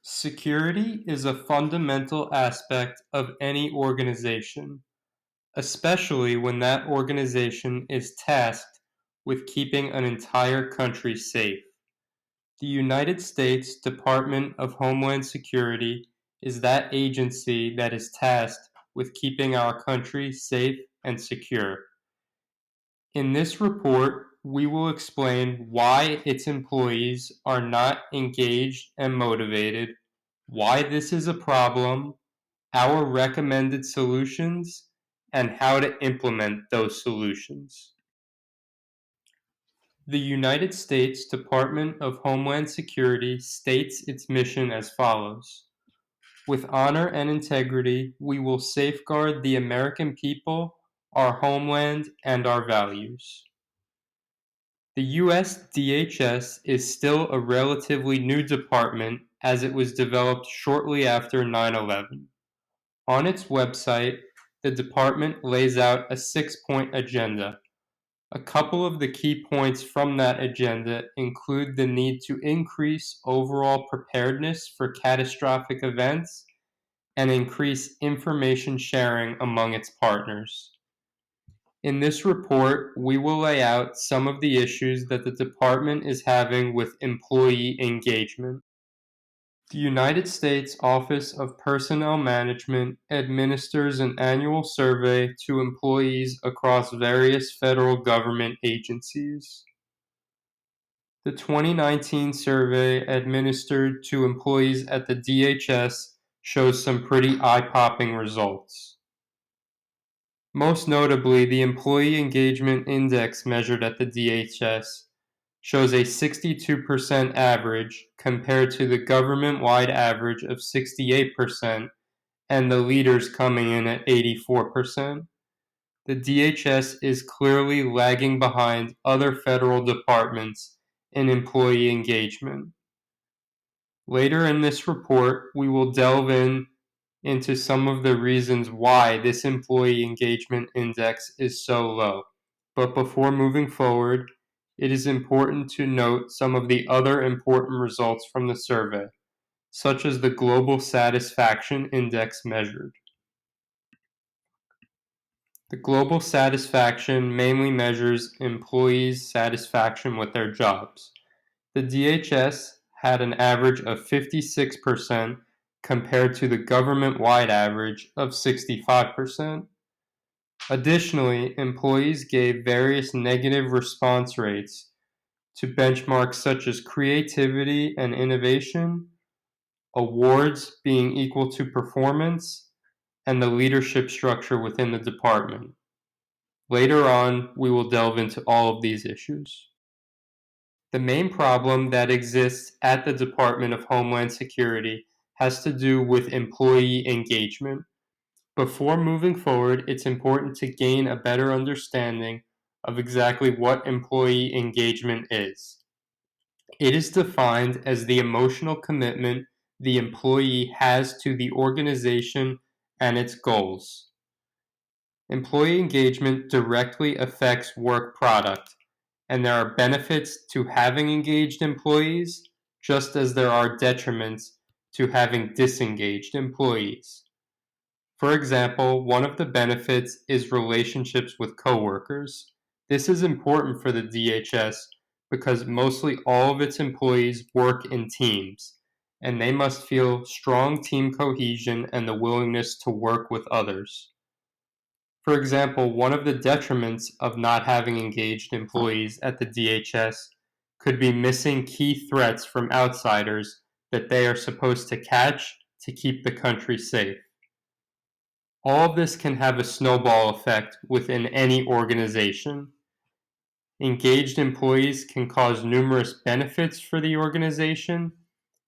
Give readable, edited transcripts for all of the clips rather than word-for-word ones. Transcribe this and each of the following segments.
Security is a fundamental aspect of any organization, especially when that organization is tasked with keeping an entire country safe. The United States Department of Homeland Security is that agency that is tasked with keeping our country safe and secure. In this report, we will explain why its employees are not engaged and motivated, why this is a problem, our recommended solutions, and how to implement those solutions. The United States Department of Homeland Security states its mission as follows. With honor and integrity, we will safeguard the American people, our homeland, and our values. The U.S. DHS is still a relatively new department as it was developed shortly after 9/11. On its website, the department lays out a 6-point agenda. A couple of the key points from that agenda include the need to increase overall preparedness for catastrophic events and increase information sharing among its partners. In this report, we will lay out some of the issues that the department is having with employee engagement. The United States Office of Personnel Management administers an annual survey to employees across various federal government agencies. The 2019 survey administered to employees at the DHS shows some pretty eye-popping results. Most notably, the Employee Engagement Index measured at the DHS shows a 62% average compared to the government-wide average of 68% and the leaders coming in at 84%. The DHS is clearly lagging behind other federal departments in employee engagement. Later in this report, we will delve into some of the reasons why this employee engagement index is so low. But before moving forward, it is important to note some of the other important results from the survey, such as the Global Satisfaction Index measured. The Global Satisfaction mainly measures employees' satisfaction with their jobs. The DHS had an average of 56% compared to the government-wide average of 65%. Additionally, employees gave various negative response rates to benchmarks such as creativity and innovation, awards being equal to performance, and the leadership structure within the department. Later on, we will delve into all of these issues. The main problem that exists at the Department of Homeland Security has to do with employee engagement. Before moving forward, it's important to gain a better understanding of exactly what employee engagement is. It is defined as the emotional commitment the employee has to the organization and its goals. Employee engagement directly affects work product, and there are benefits to having engaged employees, just as there are detriments to having disengaged employees. For example, one of the benefits is relationships with coworkers. This is important for the DHS because mostly all of its employees work in teams, and they must feel strong team cohesion and the willingness to work with others. For example, one of the detriments of not having engaged employees at the DHS could be missing key threats from outsiders that they are supposed to catch to keep the country safe. All of this can have a snowball effect within any organization. Engaged employees can cause numerous benefits for the organization,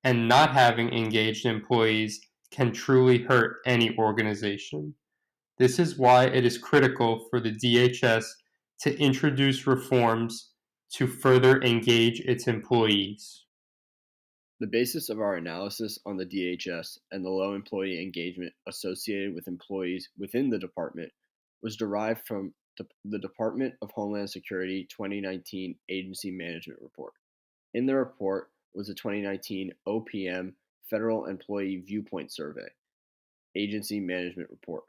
and not having engaged employees can truly hurt any organization. This is why it is critical for the DHS to introduce reforms to further engage its employees. The basis of our analysis on the DHS and the low employee engagement associated with employees within the department was derived from the Department of Homeland Security 2019 Agency Management Report. In the report was the 2019 OPM Federal Employee Viewpoint Survey, Agency Management Report.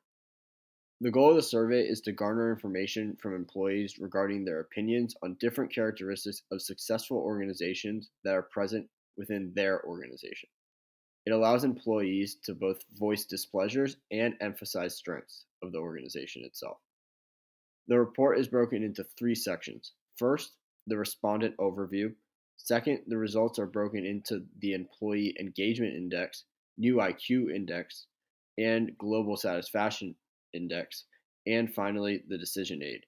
The goal of the survey is to garner information from employees regarding their opinions on different characteristics of successful organizations that are present within their organization. It allows employees to both voice displeasures and emphasize strengths of the organization itself. The report is broken into three sections. First, the respondent overview. Second, the results are broken into the Employee Engagement Index, New IQ Index, and Global Satisfaction Index, and finally, the decision aid.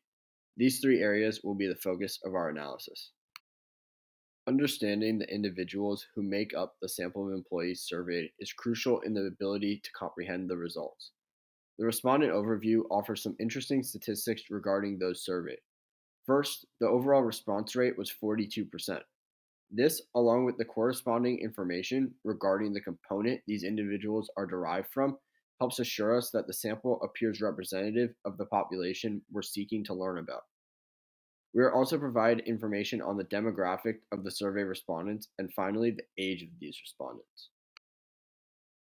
These three areas will be the focus of our analysis. Understanding the individuals who make up the sample of employees surveyed is crucial in the ability to comprehend the results. The respondent overview offers some interesting statistics regarding those surveyed. First, the overall response rate was 42%. This, along with the corresponding information regarding the component these individuals are derived from, helps assure us that the sample appears representative of the population we're seeking to learn about. We are also provided information on the demographic of the survey respondents and finally the age of these respondents.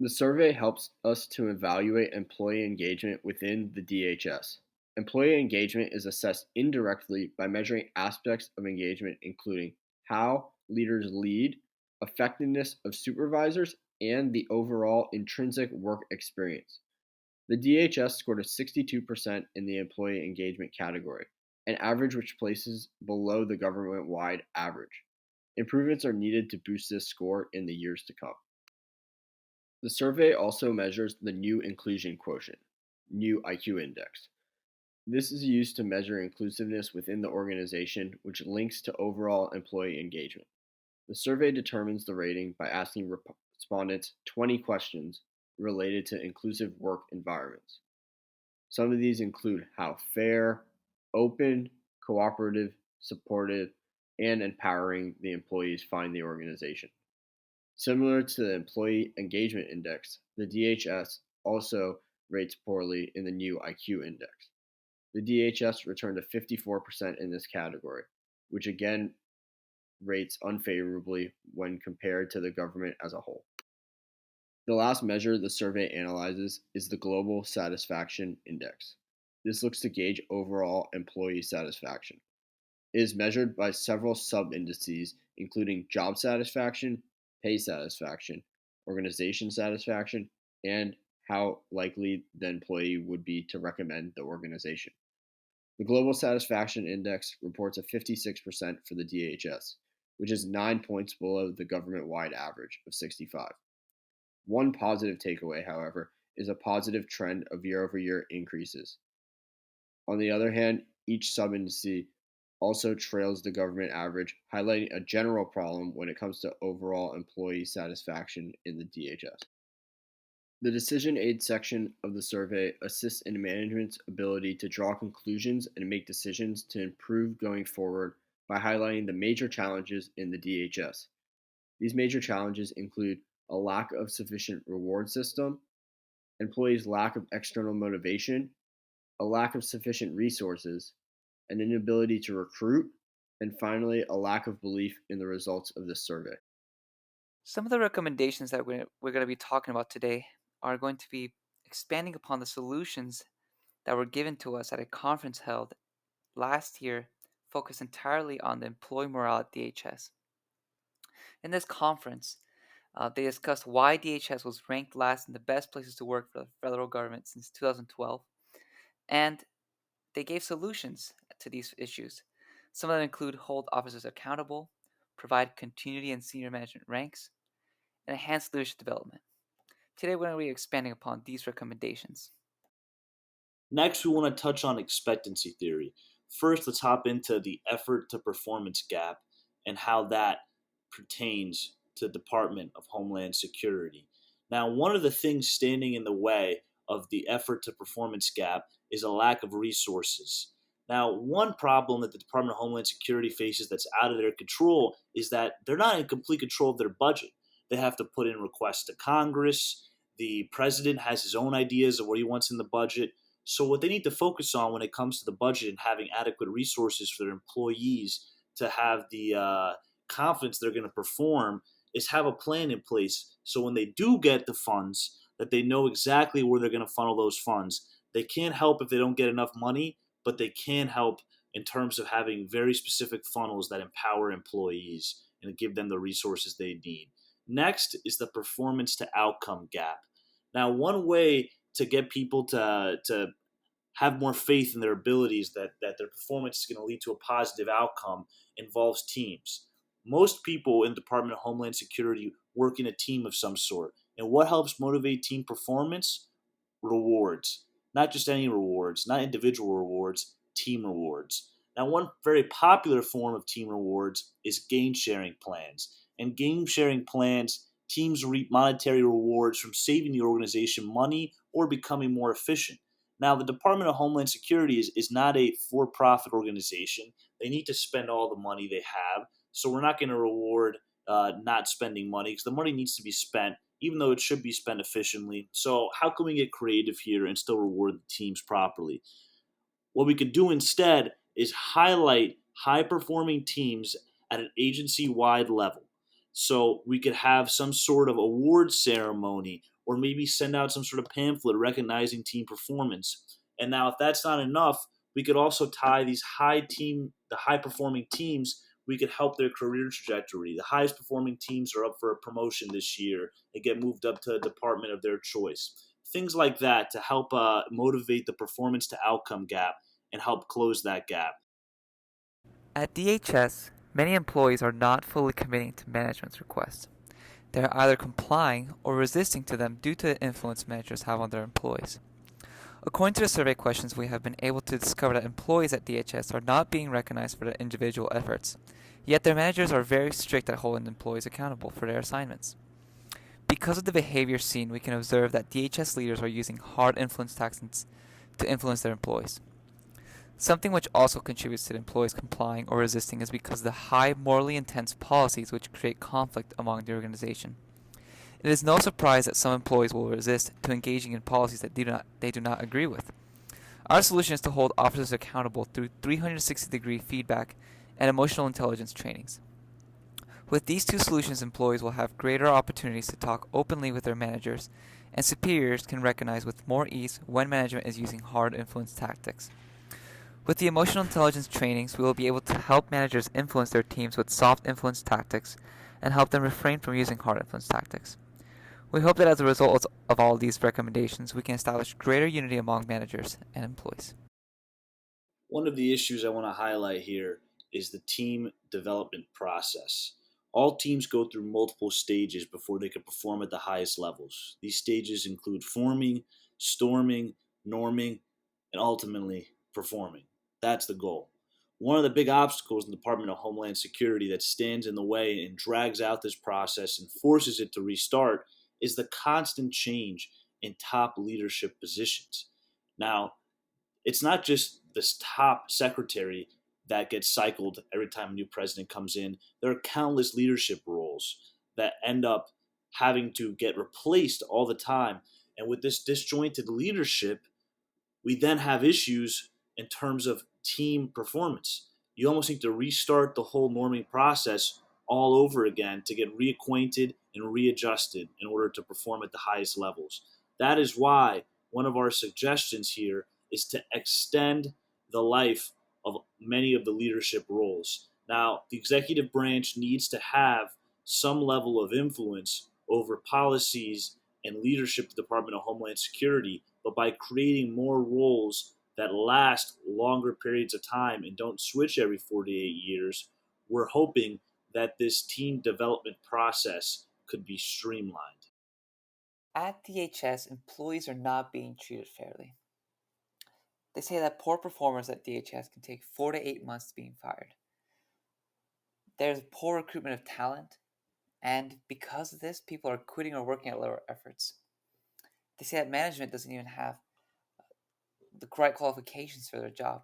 The survey helps us to evaluate employee engagement within the DHS. Employee engagement is assessed indirectly by measuring aspects of engagement, including how leaders lead, effectiveness of supervisors, and the overall intrinsic work experience. The DHS scored a 62% in the employee engagement category, an average which places below the government wide average. Improvements are needed to boost this score in the years to come. The survey also measures the New Inclusion Quotient, New IQ Index. This is used to measure inclusiveness within the organization, which links to overall employee engagement. The survey determines the rating by asking respondents 20 questions related to inclusive work environments. Some of these include how fair, open, cooperative, supportive, and empowering the employees find the organization. Similar to the Employee Engagement Index, the DHS also rates poorly in the New IQ Index. The DHS returned a 54% in this category, which again rates unfavorably when compared to the government as a whole. The last measure the survey analyzes is the Global Satisfaction Index. This looks to gauge overall employee satisfaction. It is measured by several sub-indices, including job satisfaction, pay satisfaction, organization satisfaction, and how likely the employee would be to recommend the organization. The Global Satisfaction Index reports a 56% for the DHS, which is 9 points below the government-wide average of 65. One positive takeaway, however, is a positive trend of year-over-year increases. On the other hand, each sub-indice also trails the government average, highlighting a general problem when it comes to overall employee satisfaction in the DHS. The decision aid section of the survey assists in management's ability to draw conclusions and make decisions to improve going forward by highlighting the major challenges in the DHS. These major challenges include a lack of sufficient reward system, employees' lack of external motivation, a lack of sufficient resources, an inability to recruit, and finally, a lack of belief in the results of this survey. Some of the recommendations that we're going to be talking about today are going to be expanding upon the solutions that were given to us at a conference held last year, focused entirely on the employee morale at DHS. In this conference, they discussed why DHS was ranked last in the best places to work for the federal government since 2012, and they gave solutions to these issues. Some of them include hold officers accountable, provide continuity in senior management ranks, and enhance leadership development. Today, we're going to be expanding upon these recommendations. Next, we want to touch on expectancy theory. First, let's hop into the effort to performance gap and how that pertains to the Department of Homeland Security. Now, one of the things standing in the way of the effort to performance gap is a lack of resources. Now, one problem that the Department of Homeland Security faces that's out of their control is that they're not in complete control of their budget. They have to put in requests to Congress. The president has his own ideas of what he wants in the budget. So what they need to focus on when it comes to the budget and having adequate resources for their employees to have the confidence they're going to perform is have a plan in place So when they do get the funds, that they know exactly where they're going to funnel those funds. They can't help if they don't get enough money, but they can help in terms of having very specific funnels that empower employees and give them the resources they need. Next is the performance to outcome gap. Now, one way to get people to have more faith in their abilities that their performance is going to lead to a positive outcome involves teams. Most people in the Department of Homeland Security work in a team of some sort. And what helps motivate team performance? Rewards. Not just any rewards, not individual rewards, team rewards. Now, one very popular form of team rewards is gain sharing plans. And gain sharing plans, teams reap monetary rewards from saving the organization money or becoming more efficient. Now, the Department of Homeland Security is not a for profit organization. They need to spend all the money they have. So, we're not going to reward not spending money because the money needs to be spent, even though it should be spent efficiently. So, how can we get creative here and still reward the teams properly? What we could do instead is highlight high performing teams at an agency wide level. So we could have some sort of award ceremony or maybe send out some sort of pamphlet recognizing team performance. And now if that's not enough, we could also tie the high performing teams, we could help their career trajectory. The highest performing teams are up for a promotion this year. They get moved up to a department of their choice. Things like that to help motivate the performance to outcome gap and help close that gap. At DHS, many employees are not fully committing to management's requests. They are either complying or resisting to them due to the influence managers have on their employees. According to the survey questions, we have been able to discover that employees at DHS are not being recognized for their individual efforts, yet their managers are very strict at holding employees accountable for their assignments. Because of the behavior seen, we can observe that DHS leaders are using hard influence tactics to influence their employees. Something which also contributes to the employees complying or resisting is because of the high morally intense policies which create conflict among the organization. It is no surprise that some employees will resist to engaging in policies that they do not agree with. Our solution is to hold officers accountable through 360-degree feedback and emotional intelligence trainings. With these two solutions, employees will have greater opportunities to talk openly with their managers, and superiors can recognize with more ease when management is using hard influence tactics. With the emotional intelligence trainings, we will be able to help managers influence their teams with soft influence tactics and help them refrain from using hard influence tactics. We hope that as a result of all of these recommendations, we can establish greater unity among managers and employees. One of the issues I want to highlight here is the team development process. All teams go through multiple stages before they can perform at the highest levels. These stages include forming, storming, norming, and ultimately performing. That's the goal. One of the big obstacles in the Department of Homeland Security that stands in the way and drags out this process and forces it to restart is the constant change in top leadership positions. Now, it's not just this top secretary that gets cycled every time a new president comes in. There are countless leadership roles that end up having to get replaced all the time. And with this disjointed leadership, we then have issues in terms of team performance. You almost need to restart the whole norming process all over again to get reacquainted and readjusted in order to perform at the highest levels. That is why one of our suggestions here is to extend the life of many of the leadership roles. Now, the executive branch needs to have some level of influence over policies and leadership of the Department of Homeland Security, but by creating more roles that last longer periods of time and don't switch every 48 years, we're hoping that this team development process could be streamlined. At DHS, employees are not being treated fairly. They say that poor performers at DHS can take 4 to 8 months to being fired. There's poor recruitment of talent, and because of this, people are quitting or working at lower efforts. They say that management doesn't even have the correct qualifications for their job.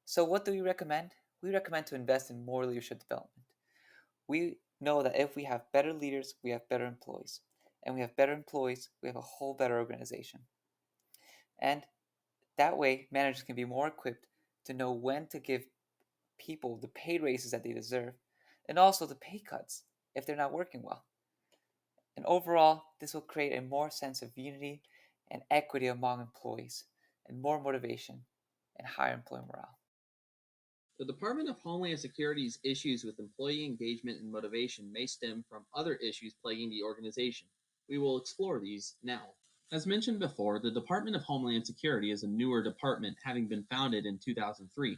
So what do we recommend? We recommend to invest in more leadership development. We know that if we have better leaders, we have better employees. And we have better employees, we have a whole better organization. And that way, managers can be more equipped to know when to give people the pay raises that they deserve and also the pay cuts if they're not working well. And overall, this will create a more sense of unity and equity among employees, and more motivation and higher employee morale. The Department of Homeland Security's issues with employee engagement and motivation may stem from other issues plaguing the organization. We will explore these now. As mentioned before, the Department of Homeland Security is a newer department, having been founded in 2003.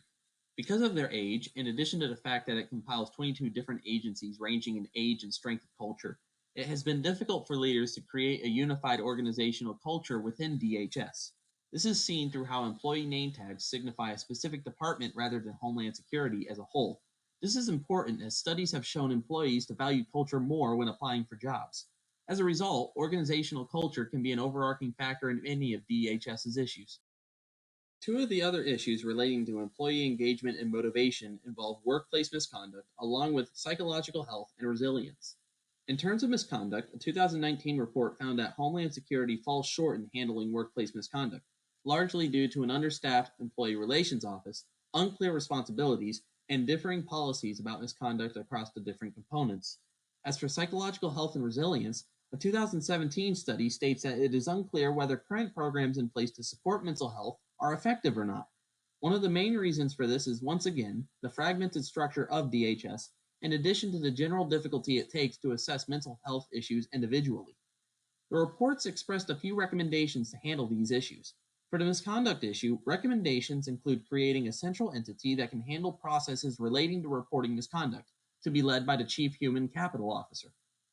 Because of their age, in addition to the fact that it compiles 22 different agencies ranging in age and strength of culture, it has been difficult for leaders to create a unified organizational culture within DHS. This is seen through how employee name tags signify a specific department rather than Homeland Security as a whole. This is important as studies have shown employees to value culture more when applying for jobs. As a result, organizational culture can be an overarching factor in any of DHS's issues. Two of the other issues relating to employee engagement and motivation involve workplace misconduct, along with psychological health and resilience. In terms of misconduct, a 2019 report found that Homeland Security falls short in handling workplace misconduct, largely due to an understaffed employee relations office, unclear responsibilities, and differing policies about misconduct across the different components. As for psychological health and resilience, a 2017 study states that it is unclear whether current programs in place to support mental health are effective or not. One of the main reasons for this is, once again, the fragmented structure of DHS, in addition to the general difficulty it takes to assess mental health issues individually. The reports expressed a few recommendations to handle these issues. For the misconduct issue, recommendations include creating a central entity that can handle processes relating to reporting misconduct, to be led by the Chief Human Capital Officer.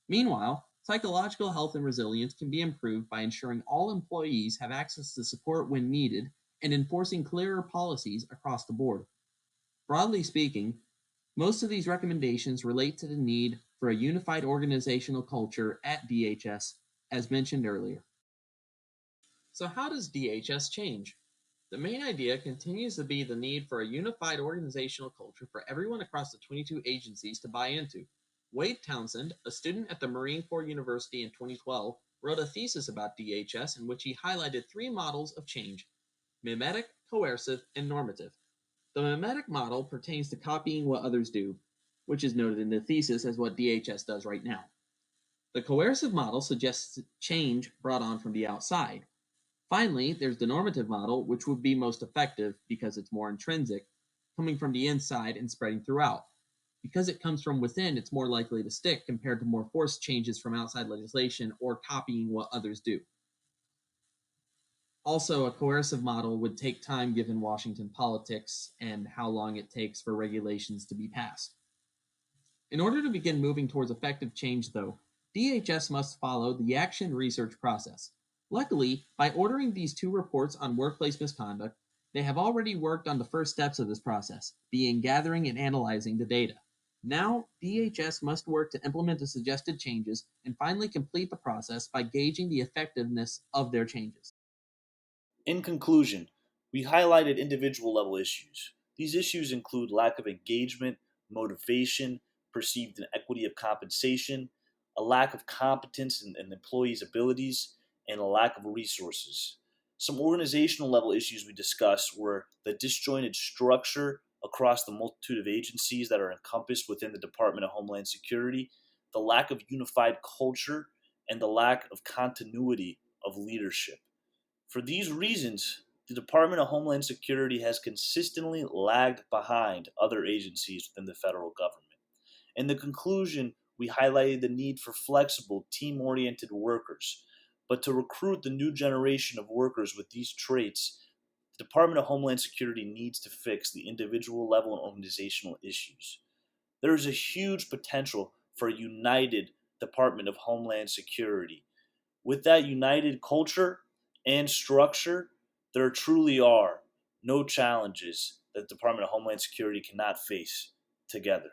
Meanwhile, psychological health and resilience can be improved by ensuring all employees have access to support when needed and enforcing clearer policies across the board. Broadly speaking, most of these recommendations relate to the need for a unified organizational culture at DHS, as mentioned earlier. So, how does DHS change? The main idea continues to be the need for a unified organizational culture for everyone across the 22 agencies to buy into. Wade Townsend, a student at the Marine Corps University in 2012, wrote a thesis about DHS in which he highlighted three models of change: mimetic, coercive, and normative. The mimetic model pertains to copying what others do, which is noted in the thesis as what DHS does right now. The coercive model suggests change brought on from the outside. Finally, there's the normative model, which would be most effective because it's more intrinsic, coming from the inside and spreading throughout. Because it comes from within, it's more likely to stick compared to more forced changes from outside legislation or copying what others do. Also, a coercive model would take time given Washington politics and how long it takes for regulations to be passed. In order to begin moving towards effective change, though, DHS must follow the action research process. Luckily, by ordering these two reports on workplace misconduct, they have already worked on the first steps of this process, being gathering and analyzing the data. Now, DHS must work to implement the suggested changes and finally complete the process by gauging the effectiveness of their changes. In conclusion, we highlighted individual level issues. These issues include lack of engagement, motivation, perceived inequity of compensation, a lack of competence in employees' abilities, and a lack of resources. Some organizational level issues we discussed were the disjointed structure across the multitude of agencies that are encompassed within the Department of Homeland Security, the lack of unified culture, and the lack of continuity of leadership. For these reasons, the Department of Homeland Security has consistently lagged behind other agencies within the federal government. In the conclusion, we highlighted the need for flexible, team oriented workers. But to recruit the new generation of workers with these traits, the Department of Homeland Security needs to fix the individual level and organizational issues. There is a huge potential for a united Department of Homeland Security. With that united culture and structure, there truly are no challenges that the Department of Homeland Security cannot face together.